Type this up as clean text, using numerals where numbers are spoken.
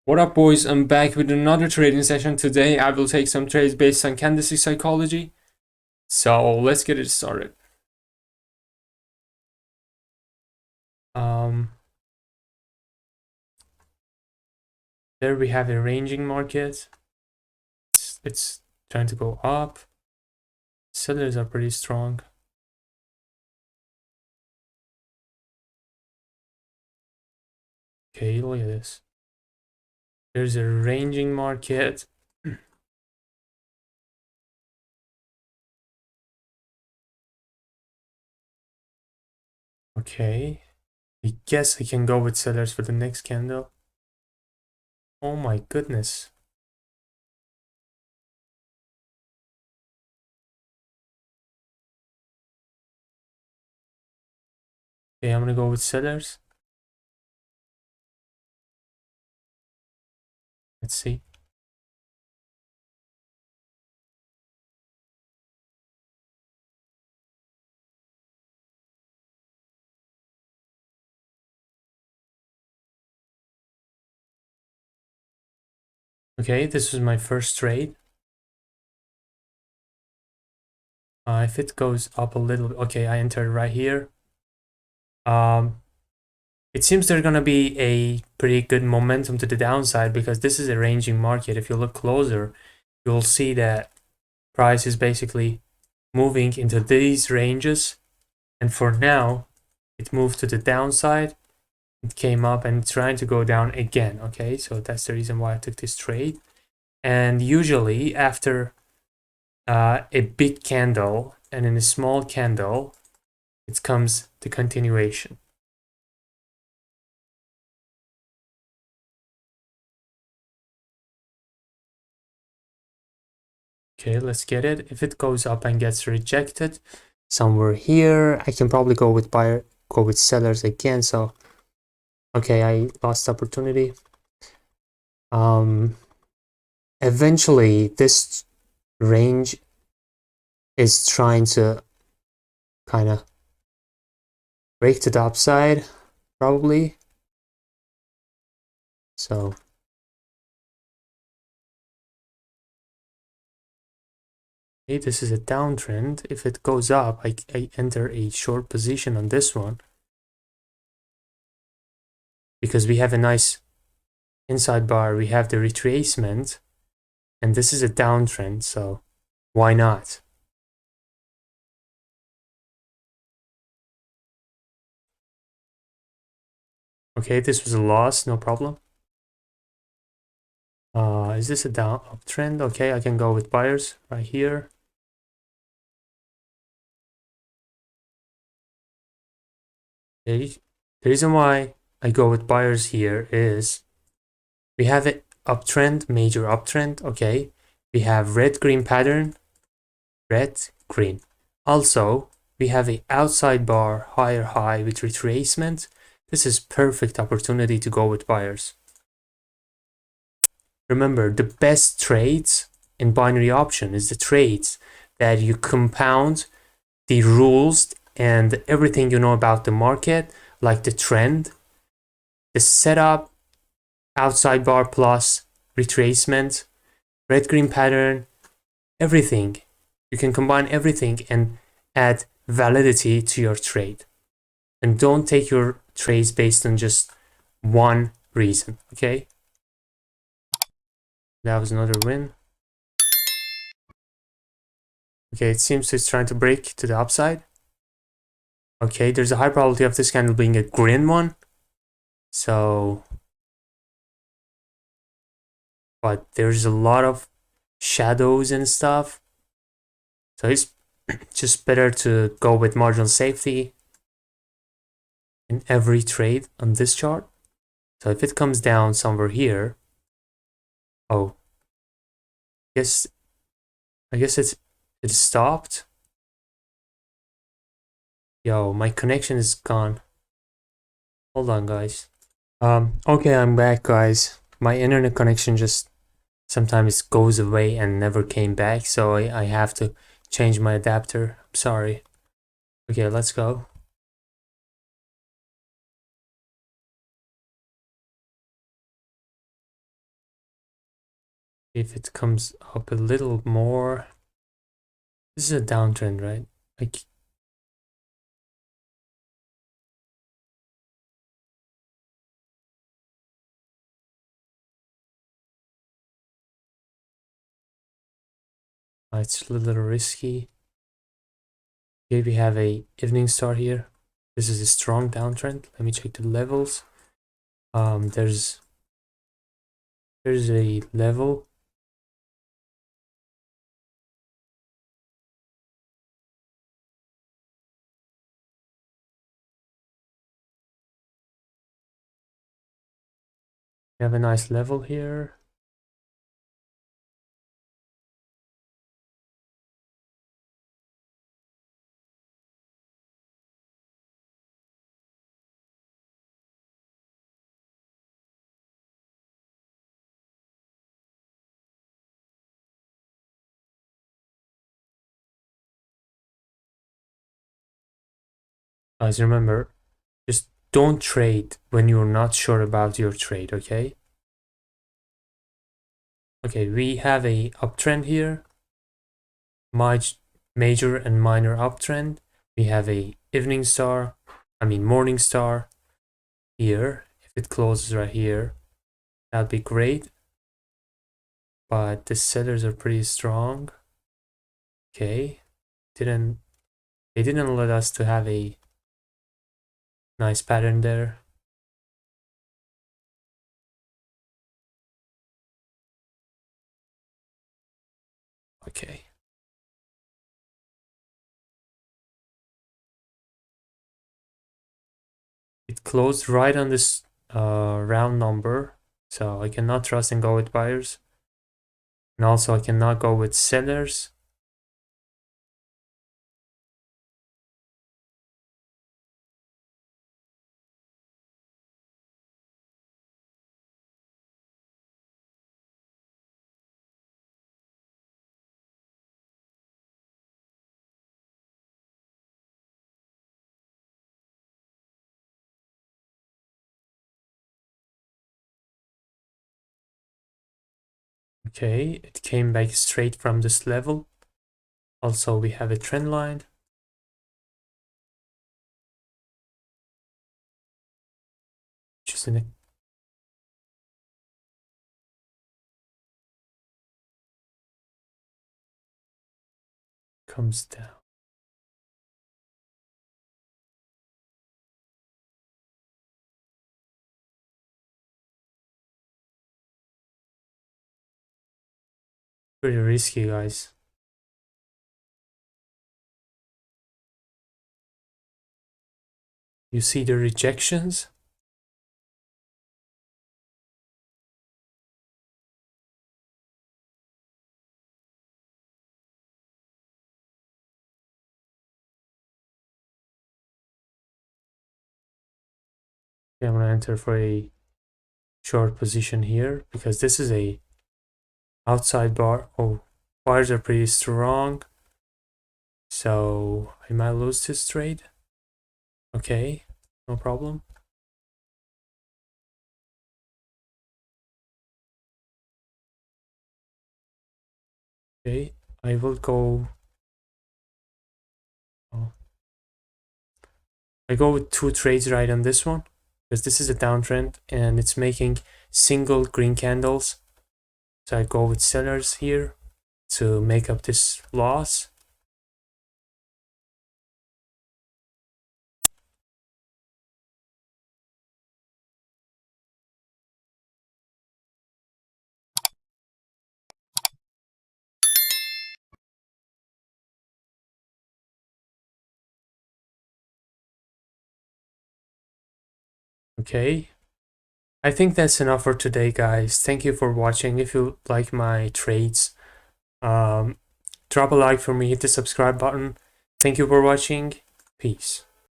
What up, boys? I'm back with another trading session. Today I will take some trades based on candlestick psychology. So let's get it started. There we have a ranging market. It's trying to go up. Sellers are pretty strong. Okay, look at this. There's a ranging market. Okay, I guess I can go with sellers for the next candle. Oh my goodness. Okay, I'm gonna go with sellers. Let's see. Okay, this was my first trade. If it goes up a little, okay, I entered right here. It seems there's gonna be a pretty good momentum to the downside because this is a ranging market. If you look closer, you'll see that price is basically moving into these ranges, and for now, it moved to the downside. It came up and trying to go down again. Okay, so that's the reason why I took this trade. And usually after a big candle and in a small candle, it comes the continuation. Okay, let's get it. If it goes up and gets rejected somewhere here, I can probably go with sellers again. So okay, I lost opportunity. Eventually this range is trying to kind of break to the upside, probably. So okay, this is a downtrend. If it goes up, I enter a short position on this one because we have a nice inside bar. We have the retracement, and this is a downtrend, so why not? Okay, this was a loss, no problem. Is this a down uptrend? Okay, I can go with buyers right here. Okay. The reason why I go with buyers here is we have an uptrend, major uptrend. Okay, we have red-green pattern, red, green. Also, we have a outside bar, higher high with retracement. This is perfect opportunity to go with buyers. Remember, the best trades in binary option is the trades that you compound the rules and everything you know about the market, like the trend, the setup, outside bar plus, retracement, red green pattern, everything. You can combine everything and add validity to your trade. And don't take your trades based on just one reason, okay? That was another win. Okay, it seems it's trying to break to the upside. Okay, there's a high probability of this candle being a green one. So, but there's a lot of shadows and stuff. So it's just better to go with marginal safety in every trade on this chart. So if it comes down somewhere here, oh, I guess it stopped. Yo, my connection is gone. Hold on, guys. Okay, I'm back, guys. My internet connection just sometimes goes away and never came back, so I have to change my adapter. I'm sorry. Okay, let's go. If it comes up a little more, this is a downtrend, right? Like, it's a little risky. Here we have a evening star here. This is a strong downtrend. Let me check the levels. There's a level. We have a nice level here. Guys, remember, just don't trade when you're not sure about your trade, okay? Okay, we have a uptrend here. Major and minor uptrend. We have a morning star here. If it closes right here, that'd be great. But the sellers are pretty strong. Okay, they didn't let us to have a nice pattern there. Okay. It closed right on this round number, so I cannot trust and go with buyers. And also I cannot go with sellers. Okay, it came back straight from this level. Also, we have a trend line. Just in a comes down. Pretty risky, guys. You see the rejections? Okay, I'm gonna enter for a short position here because this is a outside bar. Oh, bars are pretty strong. So I might lose this trade. Okay, no problem. Okay, I will go. Oh, I go with 2 trades right on this one because this is a downtrend and it's making single green candles. So I go with sellers here to make up this loss. Okay, I think that's enough for today, guys. Thank you for watching. If you like my trades, drop a like for me, hit the subscribe button. Thank you for watching. Peace.